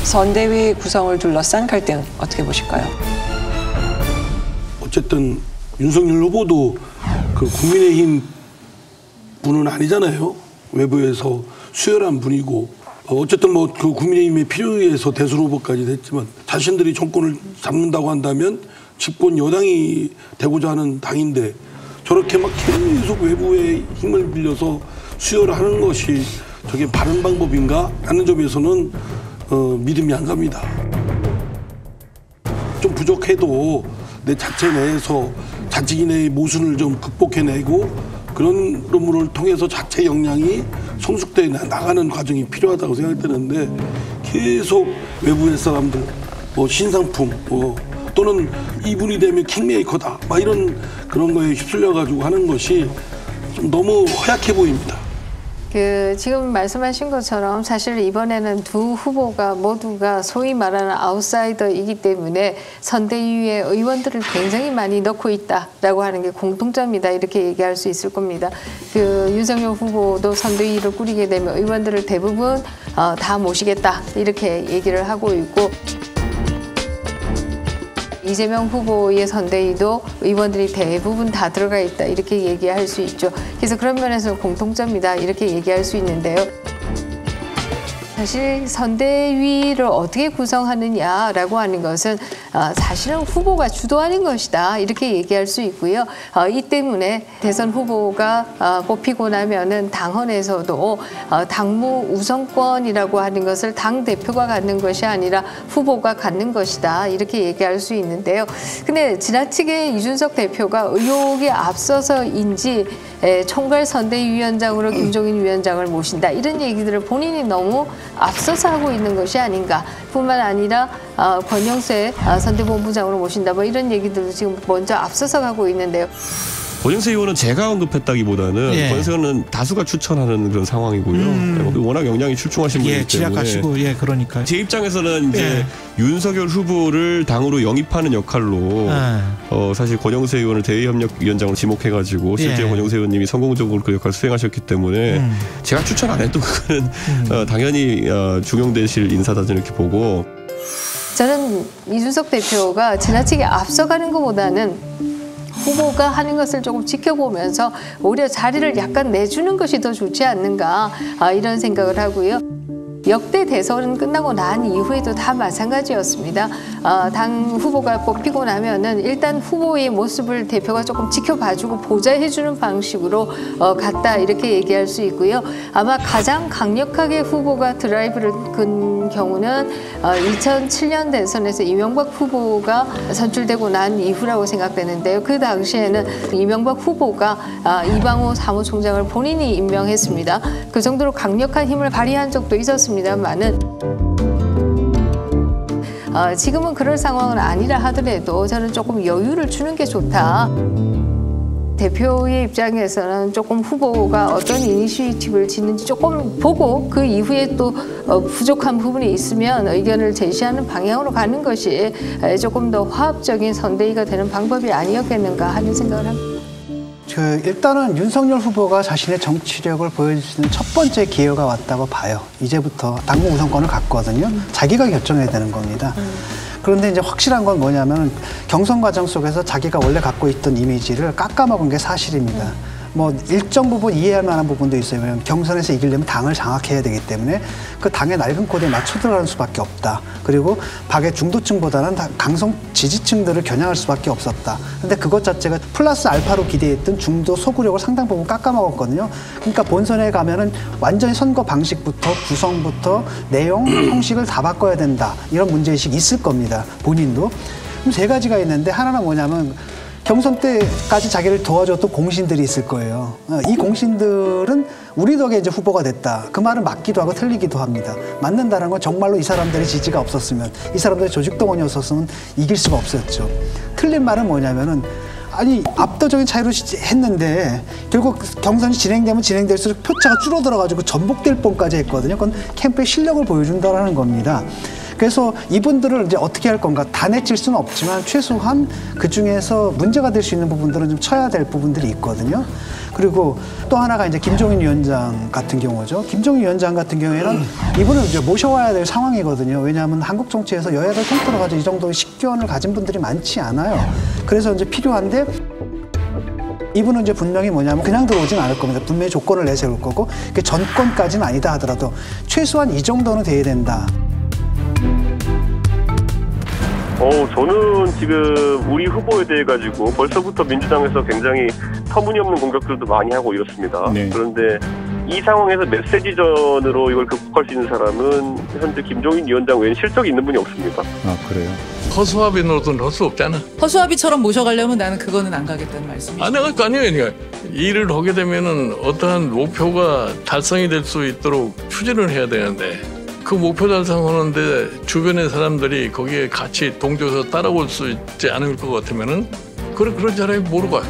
선대위 구성을 둘러싼 갈등 어떻게 보실까요? 어쨌든 윤석열 후보도 그 국민의힘 분은 아니잖아요. 외부에서 수혈한 분이고 어쨌든 뭐 그 국민의힘의 필요에 의해서 대선 후보까지 됐지만 자신들이 정권을 잡는다고 한다면 집권 여당이 되고자 하는 당인데 저렇게 막 계속 외부의 힘을 빌려서 수혈을 하는 것이 저게 바른 방법인가 하는 점에서는 믿음이 안 갑니다. 좀 부족해도 내 자체 내에서 자치기내의 모순을 좀 극복해내고 그런 업무를 통해서 자체 역량이 성숙돼 나가는 과정이 필요하다고 생각되는데 계속 외부의 사람들, 뭐 신상품, 또는 이분이 되면 킹메이커다, 막 이런 그런 거에 휩쓸려가지고 하는 것이 좀 너무 허약해 보입니다. 지금 말씀하신 것처럼 사실 이번에는 두 후보가 모두가 소위 말하는 아웃사이더이기 때문에 선대위에 의원들을 굉장히 많이 넣고 있다라고 하는 게 공통점이다 이렇게 얘기할 수 있을 겁니다. 윤석열 후보도 선대위를 꾸리게 되면 의원들을 대부분 다 모시겠다 이렇게 얘기를 하고 있고 이재명 후보의 선대위도 의원들이 대부분 다 들어가 있다 이렇게 얘기할 수 있죠. 그래서 그런 면에서 공통점이다 이렇게 얘기할 수 있는데요. 사실 선대위를 어떻게 구성하느냐라고 하는 것은 사실은 후보가 주도하는 것이다 이렇게 얘기할 수 있고요. 이 때문에 대선 후보가 뽑히고 나면은 당헌에서도 당무 우선권이라고 하는 것을 당 대표가 갖는 것이 아니라 후보가 갖는 것이다 이렇게 얘기할 수 있는데요. 근데 지나치게 이준석 대표가 의혹에 앞서서인지 총괄 선대위원장으로 김종인 위원장을 모신다 이런 얘기들을 본인이 너무 앞서서 하고 있는 것이 아닌가. 뿐만 아니라 권영세 선대본부장으로 모신다 뭐 이런 얘기들도 지금 먼저 앞서서 가고 있는데요. 권영세 의원은 제가 언급했다기보다는 권영세 의원은 다수가 추천하는 그런 상황이고요. 워낙 역량이 출중하신 분이기 때문에 지략하시고 그러니까 제 입장에서는 이제 윤석열 후보를 당으로 영입하는 역할로 사실 권영세 의원을 대외협력위원장으로 지목해가지고 실제 권영세 의원님이 성공적으로 그 역할을 수행하셨기 때문에 제가 추천 안 해도 그거는 당연히 중용되실 인사다지 이렇게 보고 저는 이준석 대표가 지나치게 앞서가는 것보다는 후보가 하는 것을 조금 지켜보면서 오히려 자리를 약간 내주는 것이 더 좋지 않는가 이런 생각을 하고요. 역대 대선은 끝나고 난 이후에도 다 마찬가지였습니다. 당 후보가 뽑히고 나면은 일단 후보의 모습을 대표가 조금 지켜봐주고 보좌해주는 방식으로 갔다 이렇게 얘기할 수 있고요. 아마 가장 강력하게 후보가 드라이브를 건 경우는 2007년 대선에서 이명박 후보가 선출되고 난 이후라고 생각되는데요. 그 당시에는 이명박 후보가 이방호 사무총장을 본인이 임명했습니다. 그 정도로 강력한 힘을 발휘한 적도 있었습니다만은 지금은 그럴 상황은 아니라 하더라도 저는 조금 여유를 주는 게 좋다. 대표의 입장에서는 조금 후보가 어떤 이니시티브를 짓는지 조금 보고 그 이후에 또 부족한 부분이 있으면 의견을 제시하는 방향으로 가는 것이 조금 더 화합적인 선대위가 되는 방법이 아니었겠는가 하는 생각을 합니다. 일단은 윤석열 후보가 자신의 정치력을 보여줄 수 있는 첫 번째 기회가 왔다고 봐요. 이제부터 당무 우선권을 갖거든요. 자기가 결정해야 되는 겁니다. 그런데 이제 확실한 건 뭐냐면 경선 과정 속에서 자기가 원래 갖고 있던 이미지를 깎아먹은 게 사실입니다. 뭐 일정 부분 이해할 만한 부분도 있어요. 왜냐하면 경선에서 이기려면 당을 장악해야 되기 때문에 그 당의 낡은 코드에 맞춰 들어가는 수밖에 없다. 그리고 박의 중도층보다는 강성 지지층들을 겨냥할 수밖에 없었다. 근데 그것 자체가 플러스 알파로 기대했던 중도 소구력을 상당 부분 깎아먹었거든요. 그러니까 본선에 가면은 완전히 선거 방식부터 구성부터 내용, 형식을 다 바꿔야 된다. 이런 문제의식이 있을 겁니다. 본인도. 그럼 세 가지가 있는데 하나는 뭐냐면 경선 때까지 자기를 도와줬던 공신들이 있을 거예요. 이 공신들은 우리 덕에 이제 후보가 됐다. 그 말은 맞기도 하고 틀리기도 합니다. 맞는다는 건 정말로 이 사람들의 지지가 없었으면, 이 사람들의 조직동원이 없었으면 이길 수가 없었죠. 틀린 말은 뭐냐면은 아니 압도적인 차이로 했는데 결국 경선이 진행되면 진행될수록 표차가 줄어들어가지고 전복될 뻔까지 했거든요. 그건 캠프의 실력을 보여준다는 겁니다. 그래서 이분들을 이제 어떻게 할 건가 다 내칠 수는 없지만 최소한 그 중에서 문제가 될 수 있는 부분들은 좀 쳐야 될 부분들이 있거든요. 그리고 또 하나가 이제 김종인 위원장 같은 경우죠. 김종인 위원장 같은 경우에는 이분을 이제 모셔와야 될 상황이거든요. 왜냐하면 한국 정치에서 여야를 통틀어 가지고 이 정도의 식견을 가진 분들이 많지 않아요. 그래서 이제 필요한데 이분은 이제 분명히 뭐냐면 그냥 들어오진 않을 겁니다. 분명히 조건을 내세울 거고 그 전권까지는 아니다 하더라도 최소한 이 정도는 돼야 된다. 저는 지금 우리 후보에 대해 가지고 벌써부터 민주당에서 굉장히 터무니없는 공격들도 많이 하고 이렇습니다. 네. 그런데 이 상황에서 메시지전으로 이걸 극복할 수 있는 사람은 현재 김종인 위원장 외에는 실적이 있는 분이 없습니다. 아, 그래요? 허수아비 노릇은 할 수 없잖아. 허수아비처럼 모셔가려면 나는 그거는 안 가겠다는 말씀이시죠? 아니에요. 일을 하게 되면은 어떠한 목표가 달성이 될 수 있도록 추진을 해야 되는데 그 목표 달성하는데 주변의 사람들이 거기에 같이 동조해서 따라올 수 있지 않을 것 같으면은 그런 사람이 모르고 와요.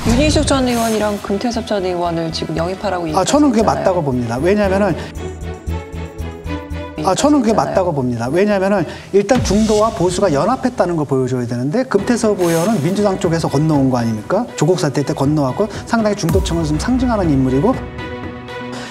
윤희숙 전 의원이랑 금태섭 전 의원을 지금 영입하라고 얘기하셨잖아요. 저는 그게 맞다고 봅니다. 왜냐하면은 저는 그게 맞다고 봅니다. 왜냐하면은 일단 중도와 보수가 연합했다는 걸 보여줘야 되는데 금태섭 의원은 민주당 쪽에서 건너온 거 아닙니까? 조국 사태 때 건너왔고 상당히 중도층을 좀 상징하는 인물이고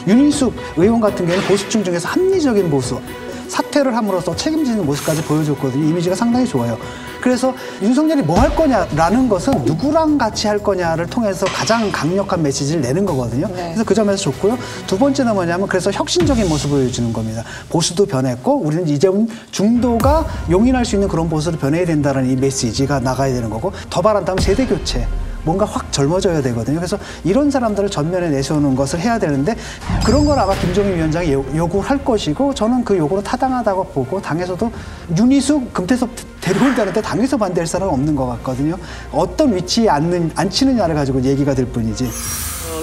윤희숙 의원 같은 경우는 보수층 중에서 합리적인 보수. 사퇴를 함으로써 책임지는 모습까지 보여줬거든요. 이미지가 상당히 좋아요. 그래서 윤석열이 뭐 할 거냐라는 것은 누구랑 같이 할 거냐를 통해서 가장 강력한 메시지를 내는 거거든요. 네. 그래서 그 점에서 좋고요. 두 번째는 뭐냐면 그래서 혁신적인 모습을 보여주는 겁니다. 보수도 변했고 우리는 이제 중도가 용인할 수 있는 그런 보수로 변해야 된다는 이 메시지가 나가야 되는 거고 더 바란다면 세대 교체. 뭔가 확 젊어져야 되거든요. 그래서 이런 사람들을 전면에 내세우는 것을 해야 되는데 그런 걸 아마 김종인 위원장이 요구할 것이고 저는 그 요구는 타당하다고 보고 당에서도 윤희숙, 금태섭 데려온다는데 당에서 반대할 사람은 없는 것 같거든요. 어떤 위치에 앉히느냐를 가지고 얘기가 될 뿐이지.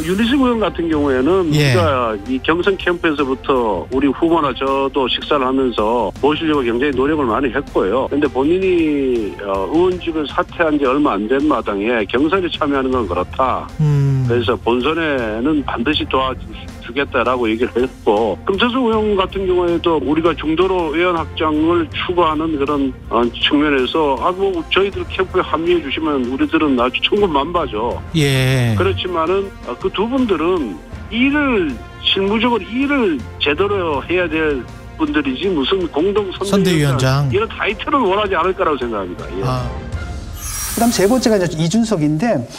윤희숙 의원 같은 경우에는 우리가 이 경선 캠프에서부터 우리 후보나 저도 식사를 하면서 모시려고 굉장히 노력을 많이 했고요. 그런데 본인이 의원직을 사퇴한 지 얼마 안 된 마당에 경선에 참여하는 건 그렇다. 그래서 본선에는 반드시 도와주겠다라고 얘기를 했고 금태섭 의원 같은 경우에도 우리가 중도로 의원 확장을 추구하는 그런 측면에서 뭐 저희들 캠프에 합류해 주시면 우리들은 아주 천군만마죠. 예. 그렇지만은 그 두 분들은 실무적으로 일을 제대로 해야 될 분들이지 무슨 공동 선대위원장 이런 타이틀은 원하지 않을 거라고 생각합니다. 예. 그다음 세 번째가 이제 이준석인데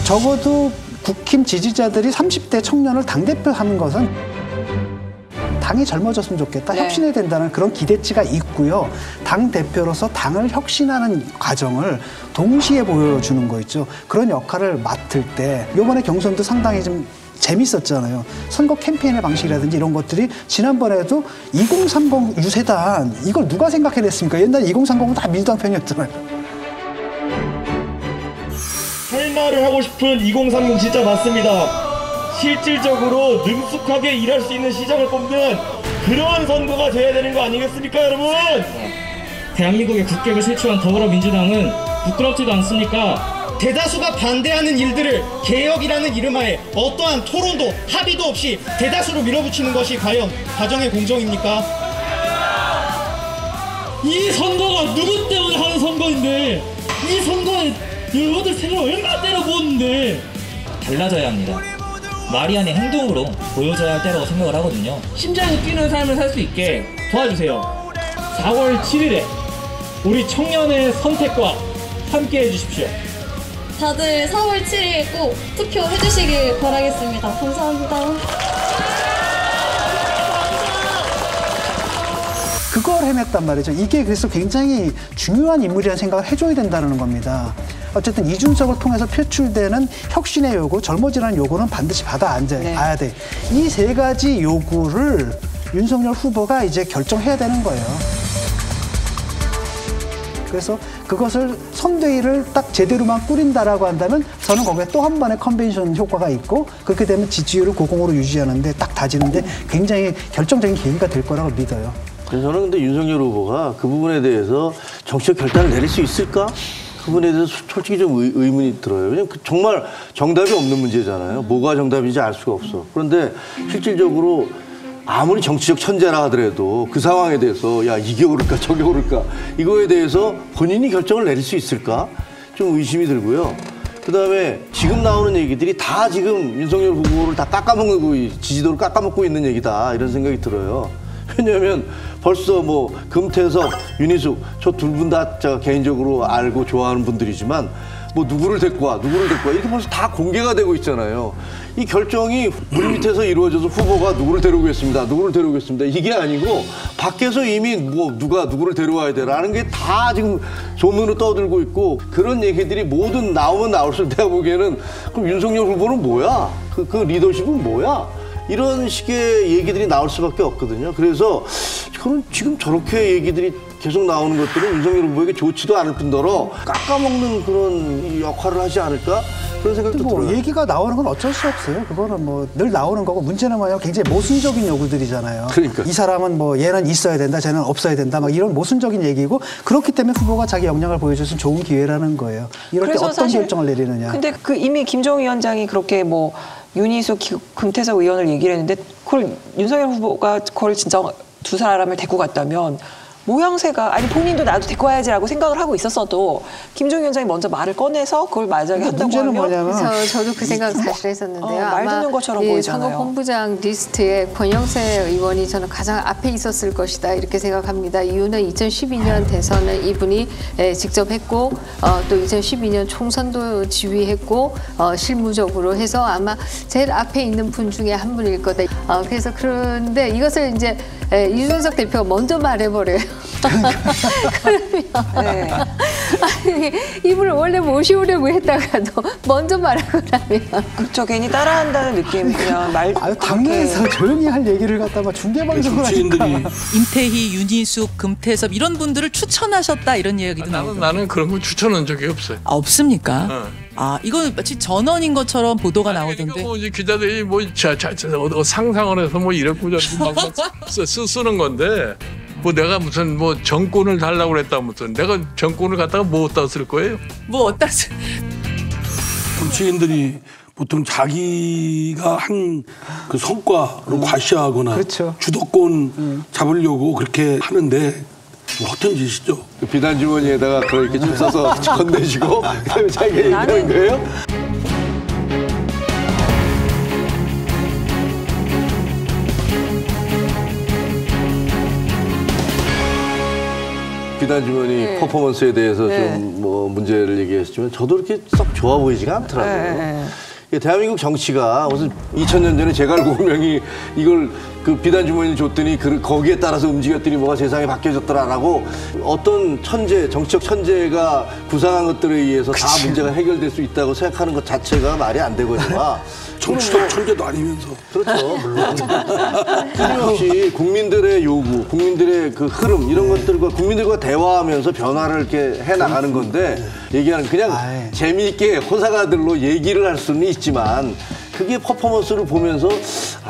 적어도 국힘 지지자들이 30대 청년을 당대표 하는 것은 당이 젊어졌으면 좋겠다. 네. 혁신해야 된다는 그런 기대치가 있고요. 당대표로서 당을 혁신하는 과정을 동시에 보여주는 거 있죠. 그런 역할을 맡을 때 이번에 경선도 상당히 좀 재밌었잖아요. 선거 캠페인의 방식이라든지 이런 것들이 지난번에도 2030 유세단 이걸 누가 생각해냈습니까? 옛날에 2030은 다 민주당 편이었잖아요. 할 말을 하고 싶은 2030 진짜 맞습니다. 실질적으로 능숙하게 일할 수 있는 시장을 뽑는 그런 선거가 돼야 되는 거 아니겠습니까, 여러분? 대한민국의 국격을 실추한 더불어민주당은 부끄럽지도 않습니까? 대다수가 반대하는 일들을 개혁이라는 이름하에 어떠한 토론도 합의도 없이 대다수로 밀어붙이는 것이 과연 과정의 공정입니까? 이 선거가 누구 때문에 하는 선거인데 이 선거에 여러분들 생각을 얼마나 때려 부었는데 달라져야 합니다. 말이 아닌 행동으로 보여줘야 할 때라고 생각을 하거든요. 심장이 뛰는 삶을 살 수 있게 도와주세요. 4월 7일에 우리 청년의 선택과 함께 해주십시오. 다들 4월 7일 꼭 투표해 주시길 바라겠습니다. 감사합니다. 그걸 해냈단 말이죠. 이게 그래서 굉장히 중요한 인물이라는 생각을 해줘야 된다는 겁니다. 어쨌든 이준석을 통해서 표출되는 혁신의 요구, 젊어지라는 요구는 반드시 받아야 돼. 이 세 가지 요구를 윤석열 후보가 이제 결정해야 되는 거예요. 그래서 그것을 선대위를 딱 제대로만 꾸린다라고 한다면 저는 거기에 또 한 번의 컨벤션 효과가 있고 그렇게 되면 지지율을 고공으로 유지하는데 딱 다지는데 굉장히 결정적인 계기가 될 거라고 믿어요. 저는 근데 윤석열 후보가 그 부분에 대해서 정치적 결단을 내릴 수 있을까? 부분에 대해서 솔직히 좀 의문이 들어요. 왜냐면 정말 정답이 없는 문제잖아요. 뭐가 정답인지 알 수가 없어. 그런데 실질적으로 아무리 정치적 천재라 하더라도 그 상황에 대해서 야 이게 옳을까 저게 옳을까 이거에 대해서 본인이 결정을 내릴 수 있을까 좀 의심이 들고요. 그다음에 지금 나오는 얘기들이 다 지금 윤석열 후보를 다 깎아먹고 지지도를 깎아먹고 있는 얘기다 이런 생각이 들어요. 왜냐하면 벌써 뭐 금태섭, 윤희숙 저 두 분 다 개인적으로 알고 좋아하는 분들이지만 뭐 누구를 데리고 와 이렇게 벌써 다 공개가 되고 있잖아요. 이 결정이 물밑에서 이루어져서 후보가 누구를 데려오겠습니다. 이게 아니고 밖에서 이미 뭐 누가 누구를 데려와야 되라는 게 다 지금 소문으로 떠들고 있고 그런 얘기들이 모든 나오면 나올수록 내가 보기에는 그럼 윤석열 후보는 뭐야? 그 리더십은 뭐야? 이런 식의 얘기들이 나올 수밖에 없거든요. 그래서 저는 지금 저렇게 얘기들이 계속 나오는 것들은 윤석열 후보에게 좋지도 않을 뿐더러 깎아먹는 그런 역할을 하지 않을까? 그런 생각도 뭐 들어요. 얘기가 나오는 건 어쩔 수 없어요. 그거는 뭐 늘 나오는 거고 문제는 뭐냐면 굉장히 모순적인 요구들이잖아요. 그러니까. 이 사람은 뭐 얘는 있어야 된다, 쟤는 없어야 된다, 막 이런 모순적인 얘기고 그렇기 때문에 후보가 자기 역량을 보여줄 수 있는 좋은 기회라는 거예요. 이럴 때 어떤 결정을 내리느냐. 근데 그 이미 김종인 위원장이 그렇게 뭐 윤희숙, 금태섭 의원을 얘기를 했는데 그걸 윤석열 후보가 그걸 진짜 두 사람을 데리고 갔다면 모양새가 아니 본인도 나도 데리고 와야지라고 생각을 하고 있었어도 김종인 위원장이 먼저 말을 꺼내서 그걸 만약에 한다고 문제는 하면 뭐냐면 저도 그 생각 사실 했었는데요. 말 듣는 것처럼 보이잖아요. 선거본부장 리스트에 권영세 의원이 저는 가장 앞에 있었을 것이다 이렇게 생각합니다. 이유는 2012년 대선을 이분이 직접 했고 또 2012년 총선도 지휘했고 실무적으로 해서 아마 제일 앞에 있는 분 중에 한 분일 거다. 그래서 그런데 이것을 이제 이준석 대표가 먼저 말해버려요. 그러면 네. 아니, 이분을 원래 모시려고 했다가도 먼저 말하고 나면 그렇죠. 괜히 따라한다는 느낌 그냥 말. 당내에서 조용히 할 얘기를 갖다가 중계방송을 하니까. 임태희, 윤희숙, 금태섭 이런 분들을 추천하셨다 이런 이야기도 나오고. 나는 그런 거 추천한 적이 없어요. 없습니까? 이건 마치 전원인 것처럼 보도가 나오던데. 뭐 이제 기자들이 뭐 상상을 해서 뭐 이랬고 저랬고 막 쓰는 건데. 뭐 내가 무슨 뭐 정권을 달라고 그랬다 무슨 내가 정권을 갖다가 뭐 어디다 쓸 거예요? 뭐 어디다 쓸? 정치인들이 보통 자기가 한 그 성과로 과시하거나 그렇죠. 주도권 잡으려고 그렇게 하는데 어떤 짓이죠? 비단 주머니에다가 그렇게 줄 써서 건네시고 그다음에 자기가 얘기하는 거예요? 비단 주머니 퍼포먼스에 대해서 좀 뭐 문제를 얘기했지만 저도 이렇게 썩 좋아 보이지가 않더라고요. 대한민국 정치가 무슨 2000년 전에 제갈공명이 이걸 그 비단 주머니를 줬더니 거기에 따라서 움직였더니 뭐가 세상이 바뀌어졌더라라고 어떤 정치적 천재가 구상한 것들에 의해서 다 문제가 해결될 수 있다고 생각하는 것 자체가 말이 안 되거든요. 정치적 천재도 아니면서. 그렇죠, 물론. 끊임없이 국민들의 요구, 국민들의 그 흐름 이런 것들과 국민들과 대화하면서 변화를 이렇게 해나가는 건데 얘기하는 그냥 재미있게 호사가들로 얘기를 할 수는 있지만 그게 퍼포먼스를 보면서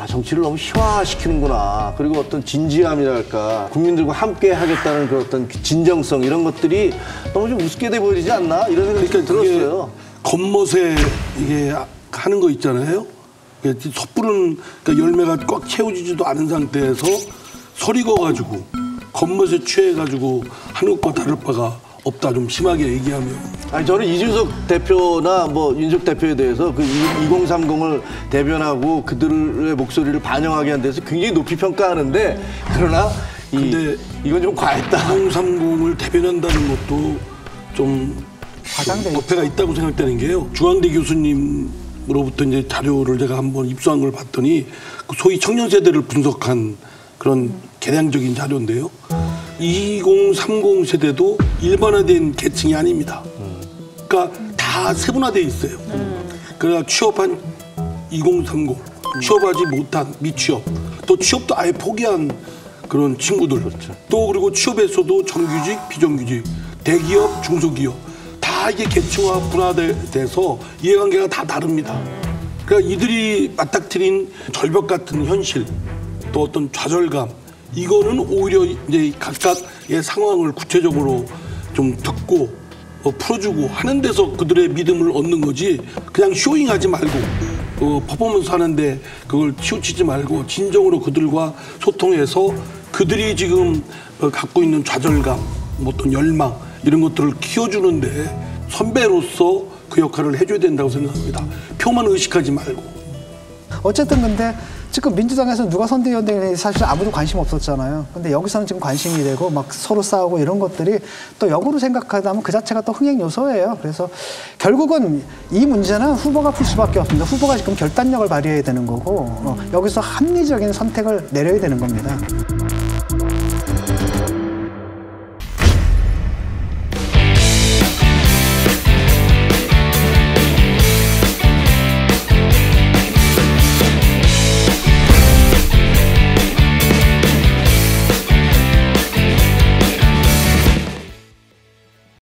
정치를 너무 희화시키는구나. 그리고 어떤 진지함이랄까 국민들과 함께 하겠다는 그 어떤 진정성 이런 것들이 너무 좀 우습게 돼 보이지 않나 이런 생각이 들었어요. 겉멋에 이게 하는 거 있잖아요. 섣부른 그러니까 열매가 꽉 채워지지도 않은 상태에서 서리거가지고 겉멋에 취해가지고 하는 것과 다를 바가 없다. 좀 심하게 얘기하면. 아니 저는 이준석 대표나 뭐 윤석 대표에 대해서 그 2030을 대변하고 그들의 목소리를 반영하게 한 데서 굉장히 높이 평가하는데 그러나 이건 좀 과했다. 2030을 대변한다는 것도 좀 어폐가 있다고 생각되는 게요. 중앙대 교수님으로부터 이제 자료를 제가 한번 입수한 걸 봤더니 소위 청년 세대를 분석한 그런 개량적인 자료인데요. 2030 세대도 일반화된 계층이 아닙니다. 그러니까 다 세분화되어 있어요. 그러나 취업한 2030, 취업하지 못한 미취업, 또 취업도 아예 포기한 그런 친구들. 또 그리고 취업에서도 정규직, 비정규직, 대기업, 중소기업 다 이게 계층화 분화돼서 이해관계가 다 다릅니다. 그러니까 이들이 맞닥뜨린 절벽 같은 현실, 또 어떤 좌절감, 이거는 오히려 이제 각각의 상황을 구체적으로 좀 듣고 풀어주고 하는 데서 그들의 믿음을 얻는 거지 그냥 쇼잉하지 말고 퍼포먼스 하는데 그걸 치우치지 말고 진정으로 그들과 소통해서 그들이 지금 갖고 있는 좌절감, 뭐 어떤 열망 이런 것들을 키워주는데 선배로서 그 역할을 해줘야 된다고 생각합니다. 표만 의식하지 말고. 어쨌든 근데 지금 민주당에서 누가 선대위원장이 사실 아무도 관심 없었잖아요. 근데 여기서는 지금 관심이 되고 막 서로 싸우고 이런 것들이 또 역으로 생각하다면 그 자체가 또 흥행 요소예요. 그래서 결국은 이 문제는 후보가 풀 수밖에 없습니다. 후보가 지금 결단력을 발휘해야 되는 거고 여기서 합리적인 선택을 내려야 되는 겁니다.